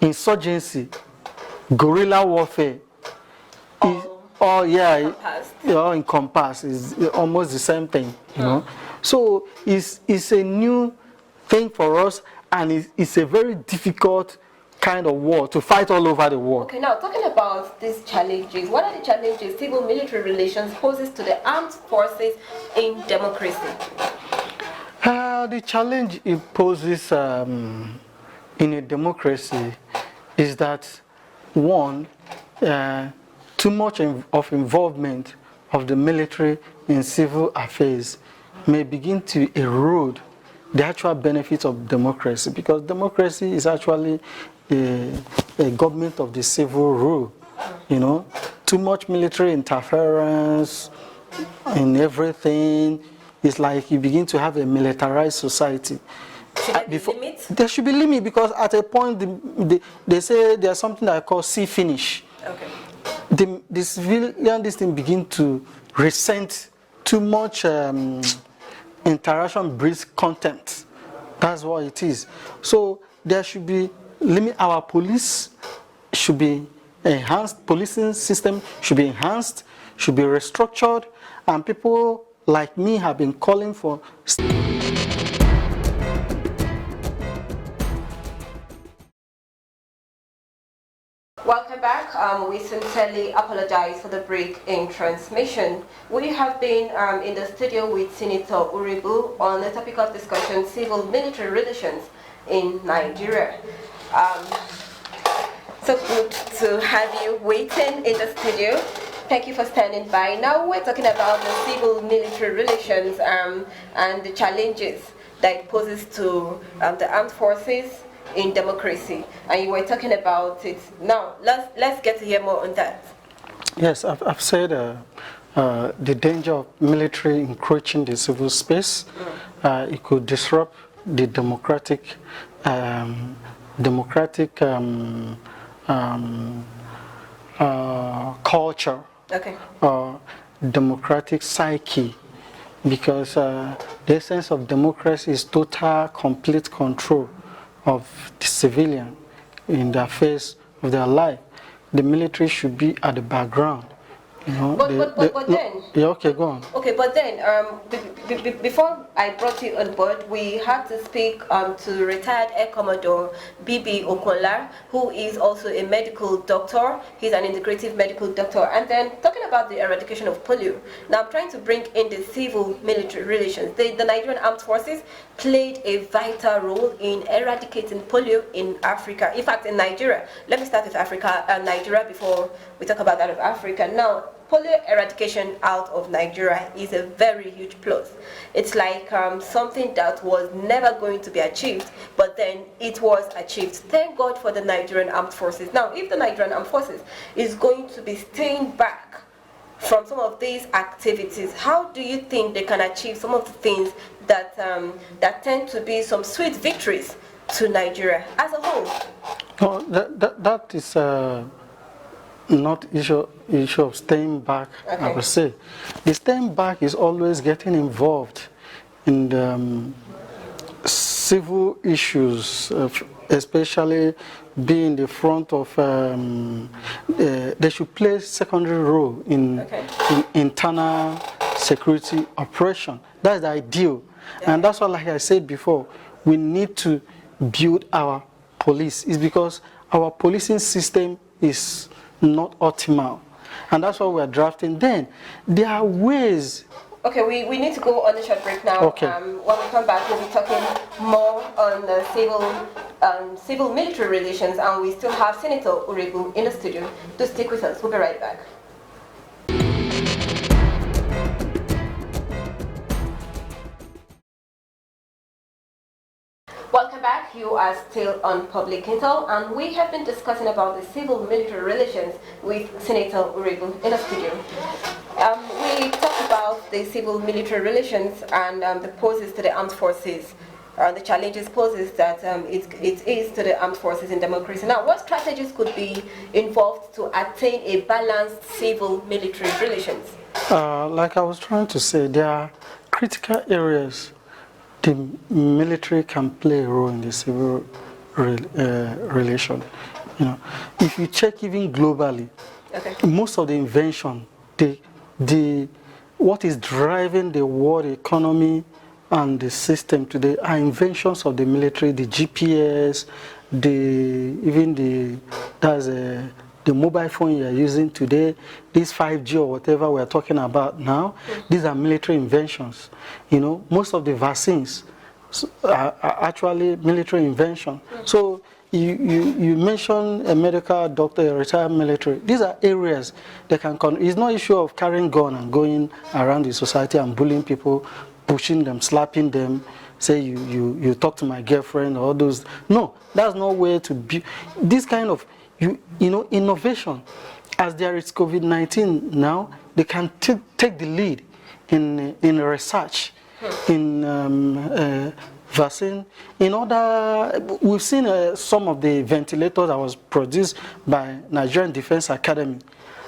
insurgency, guerrilla warfare, is all encompassed. Is almost the same thing, you know. So it's a new thing for us, and it's a very difficult kind of war to fight all over the world. Okay, now talking about these challenges, what are the challenges civil-military relations poses to the armed forces in democracy? The challenge it poses in a democracy is that, one, too much of involvement of the military in civil affairs may begin to erode the actual benefits of democracy, because democracy is actually a government of the civil rule. You know, too much military interference in everything. It's like you begin to have a militarized society. Should there be limits? There should be limit, because at a point they say there's something that I call see finish. Okay. The civilian this thing begin to resent too much interaction breeds contempt. That's what it is. So there should be limit. Our police should be enhanced. Policing system should be enhanced, should be restructured, and people like me have been calling for. Welcome back. We sincerely apologize for the break in transmission. We have been in the studio with Senator Uribu on the topic of discussion, civil-military relations in Nigeria. So good to have you waiting in the studio. Thank you for standing by. Now we're talking about the civil-military relations and the challenges that it poses to the armed forces in democracy, and you were talking about it. Now let's get to hear more on that. Yes, I've said the danger of military encroaching the civil space. It could disrupt the democratic culture, democratic psyche, because the essence of democracy is total, complete control of the civilian in the affairs of their life. The military should be at the background. You know, but then... Yeah, okay, go on. Okay, but then, before I brought you on board, we had to speak to retired Air Commodore Bibi Okola, who is also a medical doctor. He's an integrative medical doctor. And then, talking about the eradication of polio, now I'm trying to bring in the civil-military relations. The Nigerian Armed Forces played a vital role in eradicating polio in Africa. In fact, in Nigeria. Let me start with Africa and Nigeria before we talk about that of Africa. Now, polio eradication out of Nigeria is a very huge plus. It's like something that was never going to be achieved, but then it was achieved. Thank God for the Nigerian Armed Forces. Now, if the Nigerian Armed Forces is going to be staying back from some of these activities, how do you think they can achieve some of the things that that tend to be some sweet victories to Nigeria as a whole? No, that is not issue of staying back. Okay. I would say the staying back is always getting involved in the civil issues, especially being the front of. They should play a secondary role in internal security operation. That's the ideal, and that's why, like I said before, we need to build our police. It's because our policing system is not optimal, and that's why we're drafting. Then there are ways. Okay, we need to go on a short break now. Okay. When we come back, we'll be talking more on the civil-military relations, and we still have Senator Uribu in the studio. Do stick with us. We'll be right back. Welcome back. You are still on Public Intel, and we have been discussing about the civil-military relations with Senator Uribu in the studio. We talked about the civil-military relations and the poses to the armed forces, the challenges poses that it is to the armed forces in democracy. Now, what strategies could be involved to attain a balanced civil-military relations? Like I was trying to say, there are critical areas the military can play a role in the civil relation. You know, if you check even globally, most of the invention, what is driving the world economy and the system today are inventions of the military, the GPS, the mobile phone you are using today, this 5G or whatever we are talking about now. These are military inventions. You know, most of the vaccines are actually military invention. So you mentioned a medical doctor, a retired military. These are areas that can it's not issue of carrying gun and going around the society and bullying people, pushing them, slapping them, say you talk to my girlfriend or those. No, that's no way to be. This kind of you know innovation, as there is COVID-19 now, they can take the lead in research, in vaccine. In other, we've seen some of the ventilators that was produced by Nigerian Defense Academy,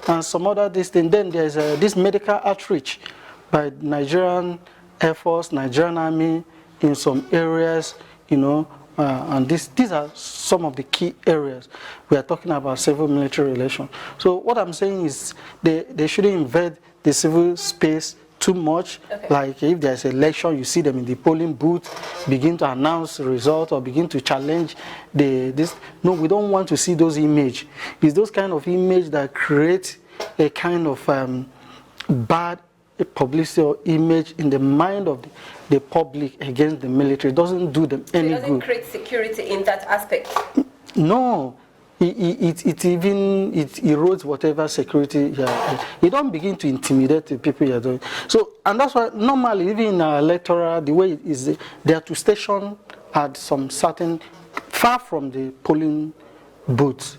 and some other this thing. Then there's this medical outreach by Nigerian Air Force, Nigerian Army in some areas, you know, and these are some of the key areas we are talking about civil-military relations. So what I'm saying is they shouldn't invade the civil space too much. Like if there's an election, you see them in the polling booth, begin to announce the result or begin to challenge this. No, we don't want to see those images. It's those kind of images that create a kind of bad publicity or image in the mind of the public against the military. It doesn't do them any good. It doesn't create security in that aspect. No. It erodes whatever security. You don't begin to intimidate the people you're doing. So, and that's why normally, even in our electoral, the way it is, they are to station at some certain, far from the polling booths.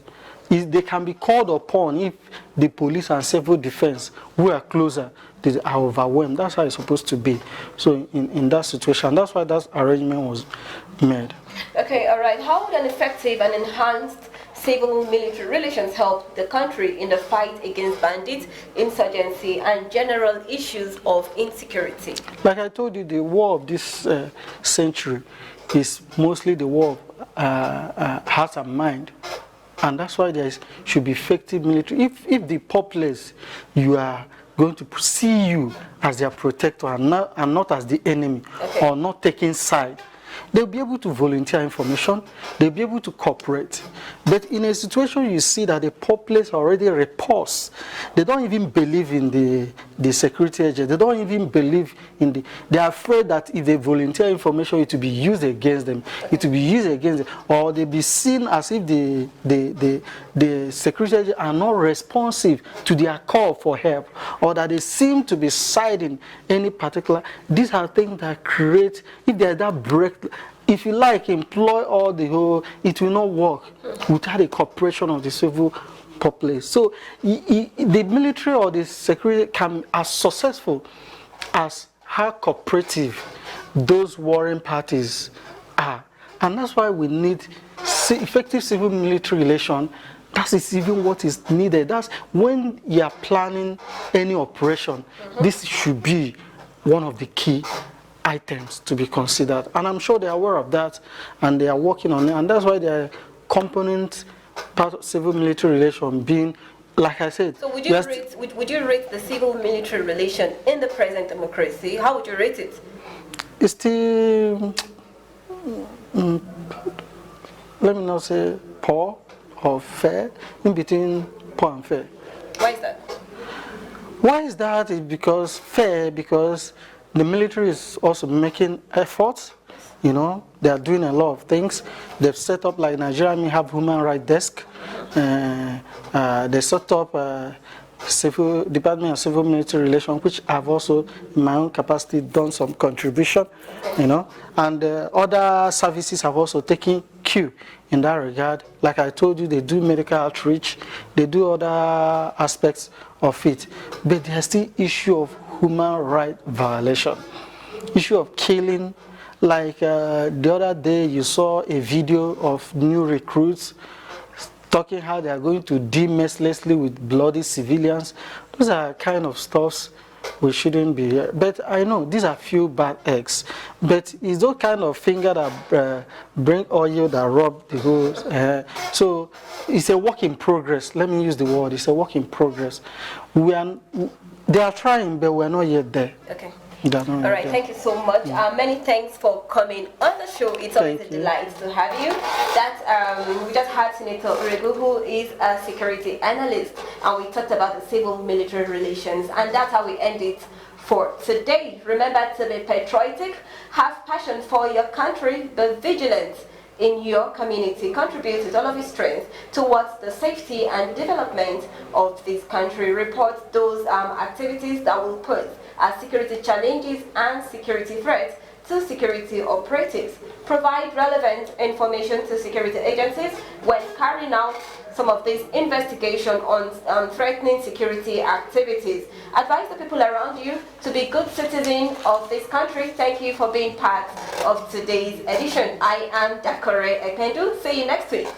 They can be called upon if the police and civil defense, who are closer, they are overwhelmed. That's how it's supposed to be. So in that situation, that's why that arrangement was made. Okay, all right. How would an effective and enhanced civil-military relations help the country in the fight against bandits, insurgency, and general issues of insecurity? Like I told you, the war of this century is mostly the war of heart and mind. And that's why there should be effective military. If the populace, you are going to see you as their protector and not as the enemy, or not taking side, they'll be able to volunteer information, they'll be able to cooperate. But in a situation you see that the populace already repulsed, they don't even believe in the security agent, they don't even believe in they're afraid that if they volunteer information, it will be used against them, it will be used against them, or they'll be seen as if the security agents are not responsive to their call for help, or that they seem to be siding any particular. These are things that create, if there's that break, if you like, employ all the whole, it will not work without the cooperation of the civil populace. So the military or the security can be as successful as how cooperative those warring parties are. And that's why we need effective civil-military relation. That is even what is needed. That's when you are planning any operation, this should be one of the key items to be considered. And I'm sure they are aware of that and they are working on it. And that's why they are component part of civil-military relation being, like I said. So would you rate the civil-military relation in the present democracy? How would you rate it? It's still, let me not say poor or fair, in between poor and fair. Why is that? Why is that? It's because fair, because the military is also making efforts. You know, they are doing a lot of things. They've set up, like Nigeria Army have human rights desk. They set up civil Department of Civil Military Relations, which I've also, in my own capacity, done some contribution. You know, and other services have also taken cue in that regard. Like I told you, they do medical outreach, they do other aspects of it, but there's still issue of human rights violation, issue of killing. Like the other day, you saw a video of new recruits talking how they are going to deal mercilessly with bloody civilians. Those are kind of stuffs we shouldn't be here. But I know these are few bad eggs. But it's those kind of finger that bring oil that rub the whole. So it's a work in progress. Let me use the word. It's a work in progress. They are trying, but we're not yet there. Okay. All right, thank you so much. Many thanks for coming on the show. It's always a delight to have you. We just had Senator Uregu, who is a security analyst, and we talked about the civil-military relations, and that's how we end it for today. Remember to be patriotic, have passion for your country, be vigilant in your community, contribute with all of your strength towards the safety and development of this country. Report those activities that will pose as security challenges and security threats to security operatives. Provide relevant information to security agencies when carrying out some of these investigations on threatening security activities. Advise the people around you to be good citizens of this country. Thank you for being part of today's edition. I am Dakore Ependu. See you next week.